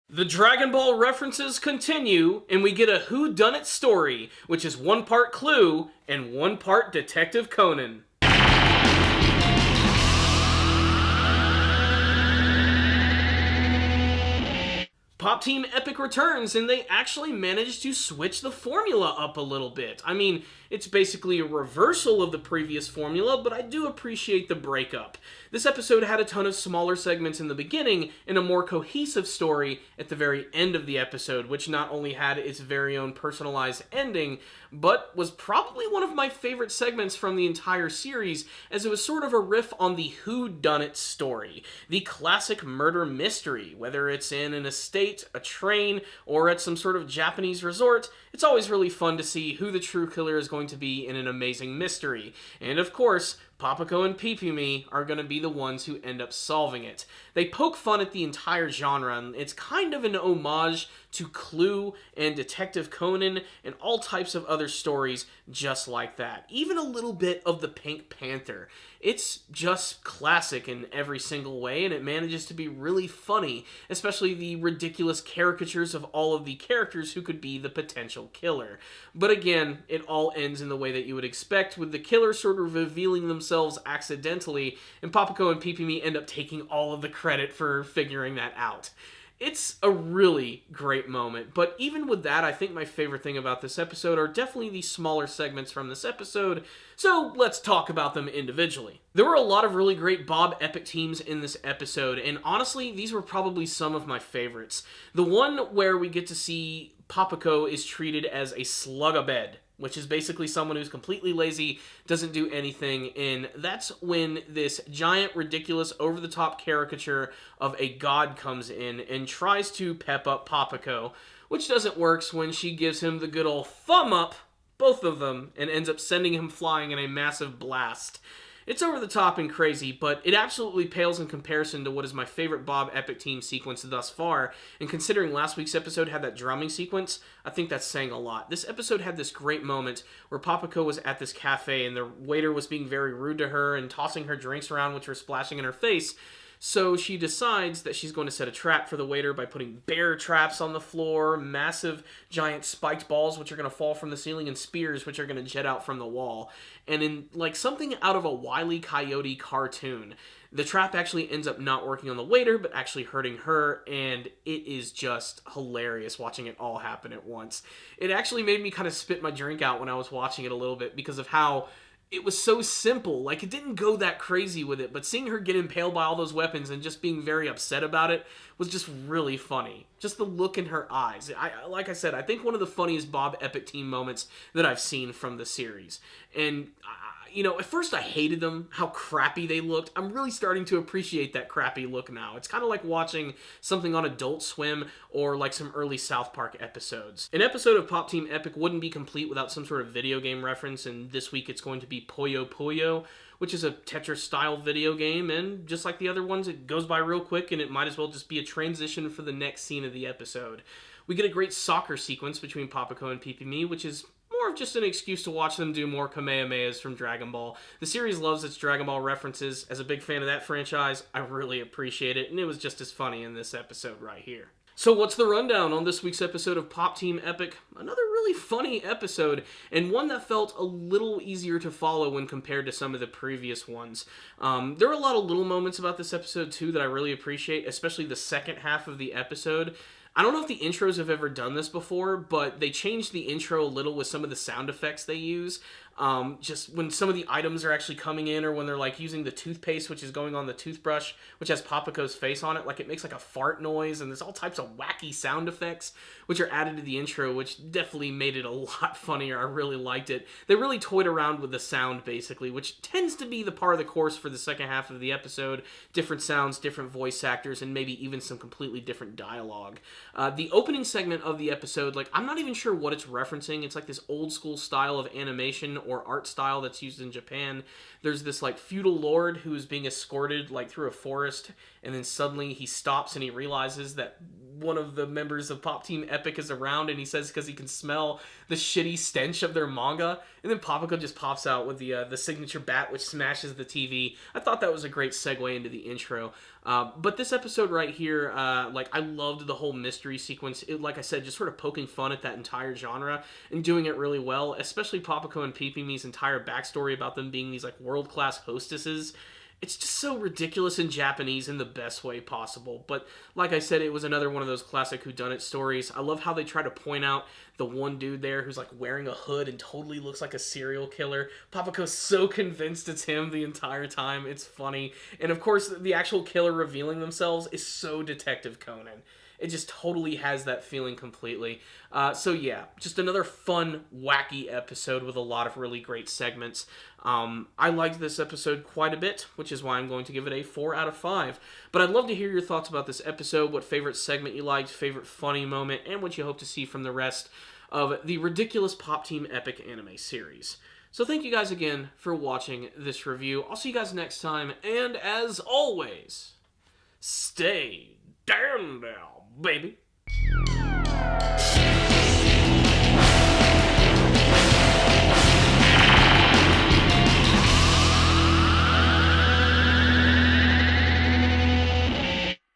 The Dragon Ball references continue, and we get a Whodunit story, which is one part Clue and one part Detective Conan. Pop Team Epic returns, and they actually managed to switch the formula up a little bit. I mean, it's basically a reversal of the previous formula, but I do appreciate the breakup. This episode had a ton of smaller segments in the beginning and a more cohesive story at the very end of the episode, which not only had its very own personalized ending, but was probably one of my favorite segments from the entire series, as it was sort of a riff on the Whodunit story, the classic murder mystery. Whether it's in an estate, a train, or at some sort of Japanese resort, it's always really fun to see who the true killer is going to be in an amazing mystery. And of course, Papako and Pipimi are going to be the ones who end up solving it. They poke fun at the entire genre, and it's kind of an homage to Clue and Detective Conan and all types of other stories just like that. Even a little bit of the Pink Panther. It's just classic in every single way, and it manages to be really funny, especially the ridiculous caricatures of all of the characters who could be the potential killer. But again, it all ends in the way that you would expect, with the killer sort of revealing themselves accidentally, and Papako and Pipimi end up taking all of the credit for figuring that out. It's a really great moment, but even with that, I think my favorite thing about this episode are definitely the smaller segments from this episode, so let's talk about them individually. There were a lot of really great Bob Epic teams in this episode, and honestly, these were probably some of my favorites. The one where we get to see Papako is treated as a slug-a-bed, which is basically someone who's completely lazy, doesn't do anything, and that's when this giant, ridiculous, over-the-top caricature of a god comes in and tries to pep up Papako, which doesn't work when she gives him the good old thumb up, both of them, and ends up sending him flying in a massive blast. It's over the top and crazy, but it absolutely pales in comparison to what is my favorite Bob Epic team sequence thus far, and considering last week's episode had that drumming sequence, I think that's saying a lot. This episode had this great moment where Papako was at this cafe and the waiter was being very rude to her and tossing her drinks around which were splashing in her face. So she decides that she's going to set a trap for the waiter by putting bear traps on the floor, massive giant spiked balls which are going to fall from the ceiling, and spears which are going to jet out from the wall. And in like something out of a Wile E. Coyote cartoon, the trap actually ends up not working on the waiter, but actually hurting her, and it is just hilarious watching it all happen at once. It actually made me kind of spit my drink out when I was watching it a little bit because of how it was so simple. Like, it didn't go that crazy with it, but seeing her get impaled by all those weapons and just being very upset about it was just really funny. Just the look in her eyes. Like I said, I think one of the funniest Bob Epic team moments that I've seen from the series. And at first I hated them, how crappy they looked. I'm really starting to appreciate that crappy look now. It's kind of like watching something on Adult Swim or like some early South Park episodes. An episode of Pop Team Epic wouldn't be complete without some sort of video game reference, and this week it's going to be Puyo Puyo, which is a Tetris-style video game, and just like the other ones, it goes by real quick, and it might as well just be a transition for the next scene of the episode. We get a great soccer sequence between Papako and Pipimi, which is more of just an excuse to watch them do more Kamehamehas from Dragon Ball. The series loves its Dragon Ball references. As a big fan of that franchise, I really appreciate it, and it was just as funny in this episode right here. So what's the rundown on this week's episode of Pop Team Epic? Another really funny episode, and one that felt a little easier to follow when compared to some of the previous ones. There were a lot of little moments about this episode, too, that I really appreciate, especially the second half of the episode. I don't know if the intros have ever done this before, but they changed the intro a little with some of the sound effects they use. Just when some of the items are actually coming in, or when they're like using the toothpaste which is going on the toothbrush, which has Papako's face on it, like it makes like a fart noise, and there's all types of wacky sound effects which are added to the intro, which definitely made it a lot funnier. I really liked it. They really toyed around with the sound basically, which tends to be the part of the course for the second half of the episode. Different sounds, different voice actors, and maybe even some completely different dialogue. The opening segment of the episode, like, I'm not even sure what it's referencing. It's like this old school style of animation or art style that's used in Japan. There's this like feudal lord who's being escorted like through a forest, and then suddenly he stops and he realizes that one of the members of Pop Team Epic is around, and he says because he can smell the shitty stench of their manga, and then Papaco just pops out with the signature bat, which smashes the TV. I thought that was a great segue into the intro. But this episode right here, I loved the whole mystery sequence. It, like I said, just sort of poking fun at that entire genre and doing it really well, especially Papaco and Pipimi's entire backstory about them being these world-class hostesses. It's just so ridiculous in Japanese in the best way possible. But like I said, it was another one of those classic whodunit stories. I love how they try to point out the one dude there who's wearing a hood and totally looks like a serial killer. Papaco's so convinced it's him the entire time. It's funny. And of course, the actual killer revealing themselves is so Detective Conan. It just totally has that feeling completely. So yeah, just another fun, wacky episode with a lot of really great segments. I liked this episode quite a bit, which is why I'm going to give it a 4 out of 5. But I'd love to hear your thoughts about this episode, what favorite segment you liked, favorite funny moment, and what you hope to see from the rest of the ridiculous Pop Team Epic anime series. So thank you guys again for watching this review. I'll see you guys next time, and as always, stay down now, baby.